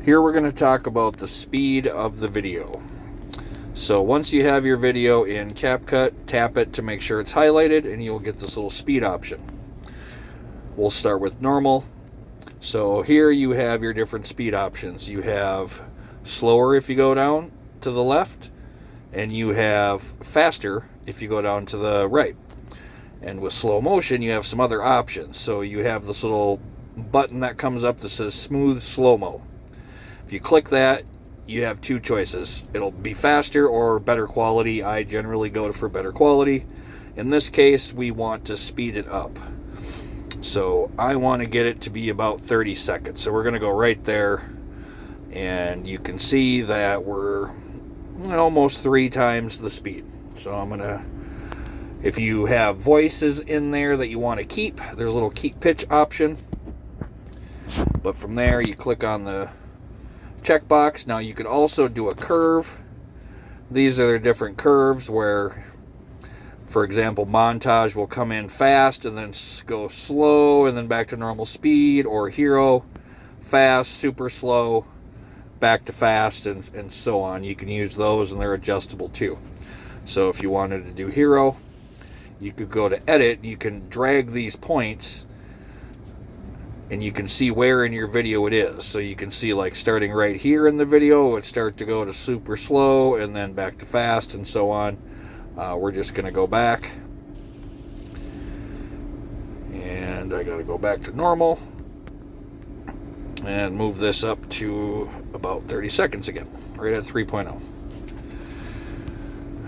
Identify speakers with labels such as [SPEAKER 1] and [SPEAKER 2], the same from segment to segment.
[SPEAKER 1] Here we're going to talk about the speed of the video. So once you have your video in Capcut, tap it to make sure it's highlighted and you'll get this little speed option. We'll start with normal. So here you have your different speed options. You have slower if you go down to the left, and you have faster if you go down to the right. And with slow motion, you have some other options. So you have this little button that comes up that says smooth slow-mo. If you click that, you have two choices. It'll be faster or better quality. I generally go for better quality. In this case, we want to speed it up. So I want to get it to be about 30 seconds. So we're going to go right there, and you can see that we're almost 3 times the speed. So I'm going to, if you have voices in there that you want to keep, there's a little keep pitch option. But from there, you click on the checkbox. Now you could also do a curve. These are the different curves where, for example, montage will come in fast and then go slow and then back to normal speed, or hero, fast, super slow, back to fast, and so on. You can use those, and they're adjustable too. So if you wanted to do hero, you could go to edit, you can drag these points and you can see where in your video it is. So you can see, like, starting right here in the video, it would start to go to super slow and then back to fast and so on. We're just going to go back, and I got to go back to normal and move this up to about 30 seconds again, right at 3.0.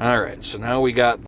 [SPEAKER 1] All right, so now we got